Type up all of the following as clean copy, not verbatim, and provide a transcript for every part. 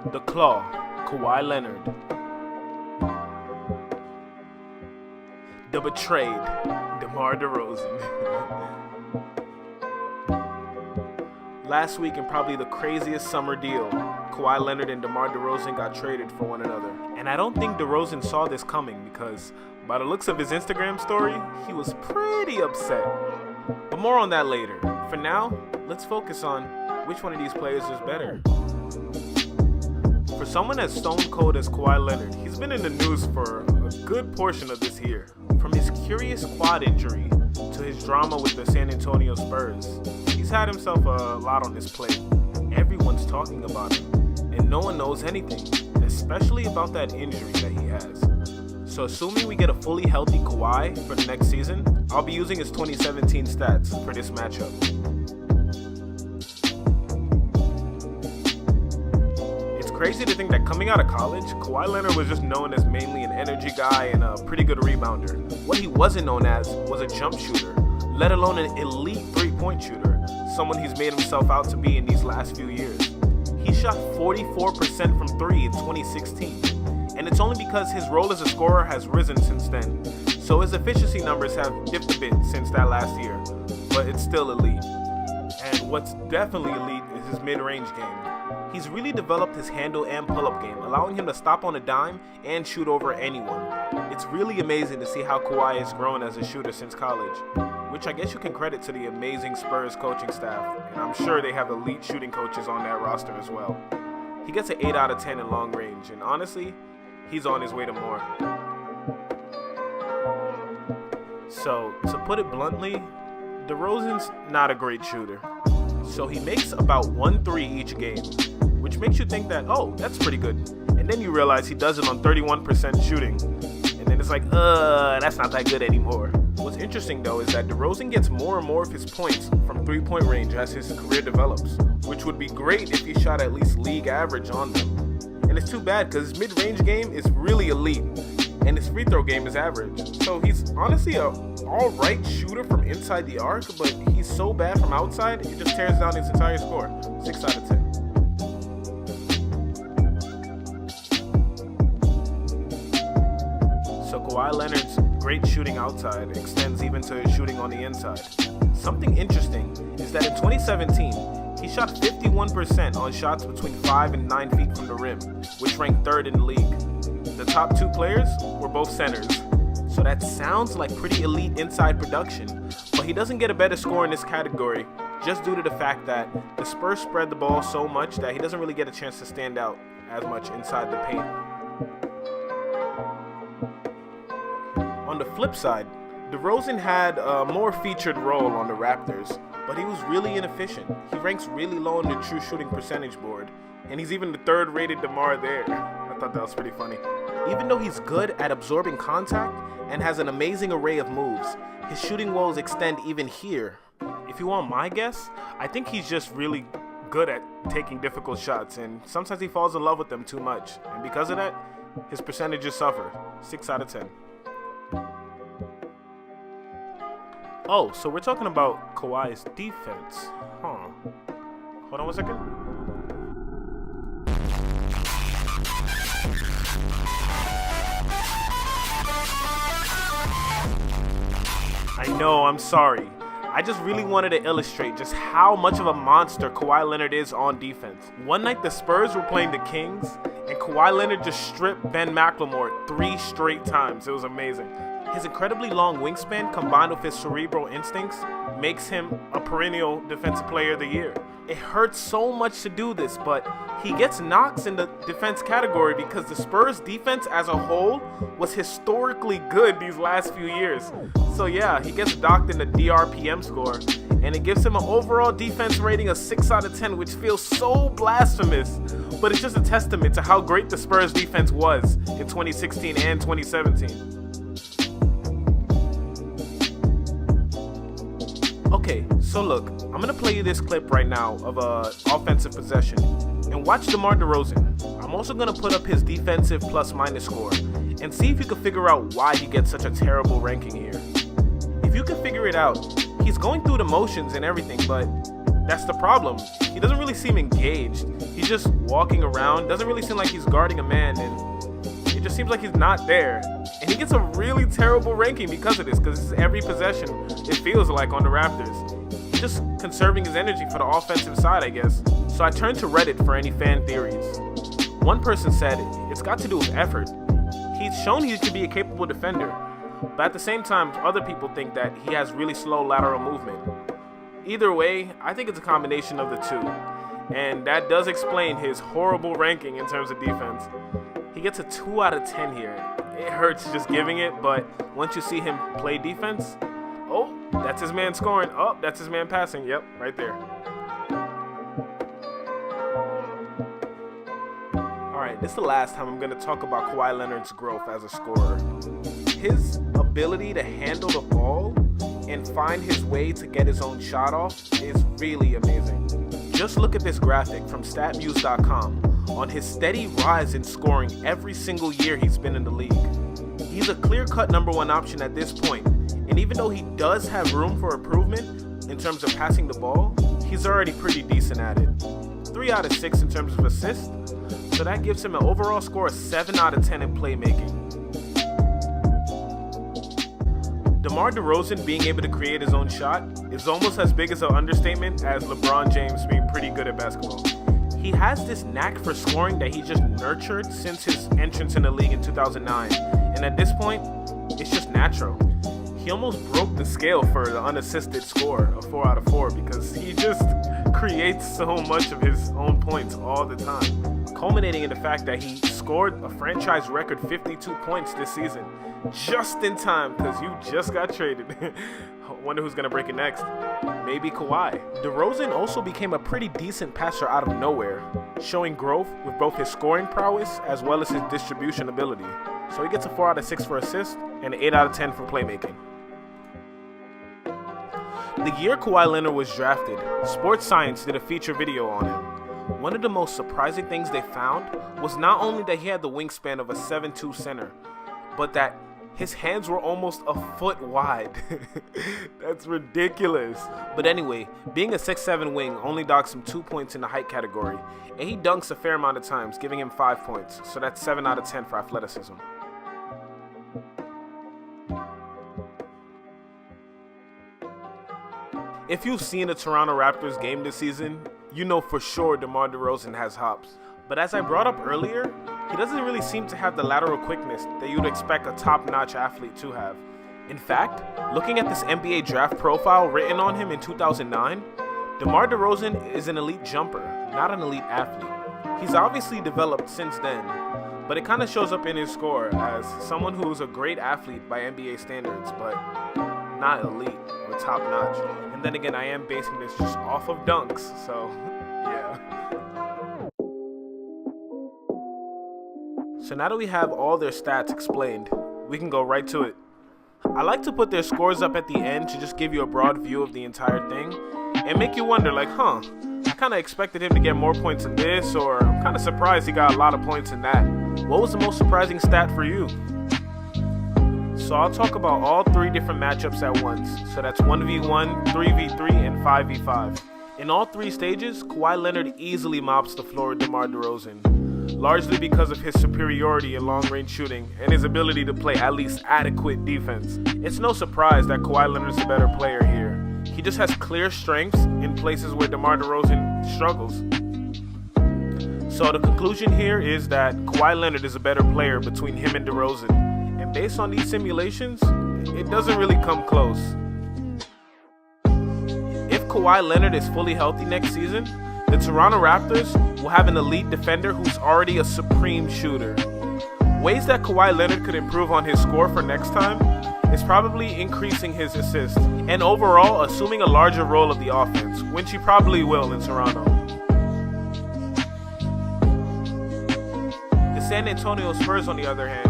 The Claw, Kawhi Leonard. The Betrayed, DeMar DeRozan. Last week, in probably the craziest summer deal, Kawhi Leonard and DeMar DeRozan got traded for one another. And I don't think DeRozan saw this coming because, by the looks of his Instagram story, he was pretty upset. But more on that later. For now, let's focus on which one of these players is better. For someone as stone cold as Kawhi Leonard, he's been in the news for a good portion of this year. From his curious quad injury to his drama with the San Antonio Spurs, he's had himself a lot on his plate. Everyone's talking about him, and no one knows anything, especially about that injury that he has. So assuming we get a fully healthy Kawhi for the next season, I'll be using his 2017 stats for this matchup. Crazy to think that coming out of college, Kawhi Leonard was just known as mainly an energy guy and a pretty good rebounder. What he wasn't known as was a jump shooter, let alone an elite three-point shooter, someone he's made himself out to be in these last few years. He shot 44% from three in 2016, and it's only because his role as a scorer has risen since then, so his efficiency numbers have dipped a bit since that last year, but it's still elite. And what's definitely elite is his mid-range game. He's really developed his handle and pull-up game, allowing him to stop on a dime and shoot over anyone. It's really amazing to see how Kawhi has grown as a shooter since college, which I guess you can credit to the amazing Spurs coaching staff, and I'm sure they have elite shooting coaches on that roster as well. He gets an 8 out of 10 in long range, and honestly, he's on his way to more. So, to put it bluntly, DeRozan's not a great shooter. So he makes about 1 3 each game, which makes you think that, oh, that's pretty good. And then you realize he does it on 31% shooting. And then it's like, that's not that good anymore. What's interesting though is that DeRozan gets more and more of his points from 3-point range as his career develops, which would be great if he shot at least league average on them. And it's too bad because his mid-range game is really elite, and his free throw game is average. So he's honestly a alright shooter from inside the arc, but he's so bad from outside, it just tears down his entire score. 6 out of 10. So Kawhi Leonard's great shooting outside extends even to his shooting on the inside. Something interesting is that in 2017, he shot 51% on shots between 5 and 9 feet from the rim, which ranked 3rd in the league. The top 2 players were both centers. So that sounds like pretty elite inside production, but he doesn't get a better score in this category just due to the fact that the Spurs spread the ball so much that he doesn't really get a chance to stand out as much inside the paint. On the flip side, DeRozan had a more featured role on the Raptors, but he was really inefficient. He ranks really low on the true shooting percentage board, and he's even the 3rd rated DeMar there. I thought that was pretty funny. Even though he's good at absorbing contact and has an amazing array of moves, his shooting woes extend even here. If you want my guess, I think he's just really good at taking difficult shots, and sometimes he falls in love with them too much, and because of that, his percentages suffer. 6 out of 10. Oh, so we're talking about Kawhi's defense. Hold on 1 second. I know, I'm sorry. I just really wanted to illustrate just how much of a monster Kawhi Leonard is on defense. One night the Spurs were playing the Kings, and Kawhi Leonard just stripped Ben McLemore 3 straight times. It was amazing. His incredibly long wingspan combined with his cerebral instincts makes him a perennial Defensive Player of the Year. It hurts so much to do this, but he gets knocks in the defense category because the Spurs defense as a whole was historically good these last few years. So yeah, he gets docked in the DRPM score, and it gives him an overall defense rating of 6 out of 10, which feels so blasphemous, but it's just a testament to how great the Spurs defense was in 2016 and 2017. Okay, so look, I'm gonna play you this clip right now of a offensive possession, and watch DeMar DeRozan. I'm also gonna put up his defensive plus-minus score, and see if you can figure out why he gets such a terrible ranking here. If you can figure it out, he's going through the motions and everything, but that's the problem. He doesn't really seem engaged. He's just walking around, doesn't really seem like he's guarding a man, and it just seems like he's not there. And he gets a really terrible ranking because of this, because every possession, it feels like, on the Raptors. He's just conserving his energy for the offensive side, I guess. So I turned to Reddit for any fan theories. One person said it's got to do with effort. He's shown he could be a capable defender, but at the same time, other people think that he has really slow lateral movement. Either way, I think it's a combination of the two, and that does explain his horrible ranking in terms of defense. He gets a 2 out of 10 here. It hurts just giving it, but once you see him play defense, oh, that's his man scoring. Oh, that's his man passing. Yep, right there. Alright, this is the last time I'm going to talk about Kawhi Leonard's growth as a scorer. His ability to handle the ball and find his way to get his own shot off is really amazing. Just look at this graphic from StatMuse.com on his steady rise in scoring every single year he's been in the league. He's a clear-cut number one option at this point, and even though he does have room for improvement in terms of passing the ball, he's already pretty decent at it. 3 out of 6 in terms of assists, so that gives him an overall score of 7 out of 10 in playmaking. DeMar DeRozan being able to create his own shot is almost as big as an understatement as LeBron James being pretty good at basketball. He has this knack for scoring that he just nurtured since his entrance in the league in 2009, and at this point, it's just natural. He almost broke the scale for the unassisted score of 4 out of 4 because he just creates so much of his own points all the time, culminating in the fact that he scored a franchise record 52 points this season, just in time because you just got traded. Wonder who's going to break it next. Maybe Kawhi. DeRozan also became a pretty decent passer out of nowhere, showing growth with both his scoring prowess as well as his distribution ability. So he gets a 4 out of 6 for assists and an 8 out of 10 for playmaking. The year Kawhi Leonard was drafted, Sports Science did a feature video on him. One of the most surprising things they found was not only that he had the wingspan of a 7'2" center, but that his hands were almost a foot wide. That's ridiculous. But anyway, being a 6'7" wing only docks him 2 points in the height category, and he dunks a fair amount of times, giving him 5 points, so that's 7 out of 10 for athleticism. If you've seen a Toronto Raptors game this season, you know for sure DeMar DeRozan has hops. But as I brought up earlier, he doesn't really seem to have the lateral quickness that you'd expect a top-notch athlete to have. In fact, looking at this NBA draft profile written on him in 2009, DeMar DeRozan is an elite jumper, not an elite athlete. He's obviously developed since then, but it kind of shows up in his score as someone who's a great athlete by NBA standards, but not elite or top-notch. And then again, I am basing this just off of dunks, so yeah. So now that we have all their stats explained, we can go right to it. I like to put their scores up at the end to just give you a broad view of the entire thing and make you wonder like, I kind of expected him to get more points in this, or I'm kind of surprised he got a lot of points in that. What was the most surprising stat for you? So I'll talk about all 3 different matchups at once. So that's 1v1, 3v3, and 5v5. In all 3 stages, Kawhi Leonard easily mops the floor with DeMar DeRozan, largely because of his superiority in long-range shooting and his ability to play at least adequate defense. It's no surprise that Kawhi Leonard is a better player here. He just has clear strengths in places where DeMar DeRozan struggles. So the conclusion here is that Kawhi Leonard is a better player between him and DeRozan. And based on these simulations, it doesn't really come close. If Kawhi Leonard is fully healthy next season, the Toronto Raptors will have an elite defender who's already a supreme shooter. Ways that Kawhi Leonard could improve on his score for next time is probably increasing his assists, and overall assuming a larger role of the offense, which he probably will in Toronto. The San Antonio Spurs, on the other hand,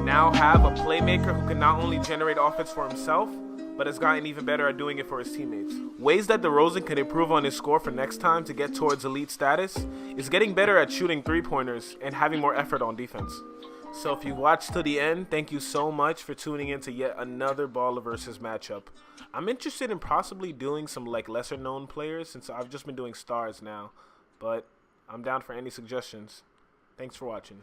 now have a playmaker who can not only generate offense for himself, but has gotten even better at doing it for his teammates. Ways that DeRozan can improve on his score for next time to get towards elite status is getting better at shooting 3-pointers and having more effort on defense. So if you watched to the end, thank you so much for tuning in to yet another Baller versus matchup. I'm interested in possibly doing some like lesser known players since I've just been doing stars now, but I'm down for any suggestions. Thanks for watching.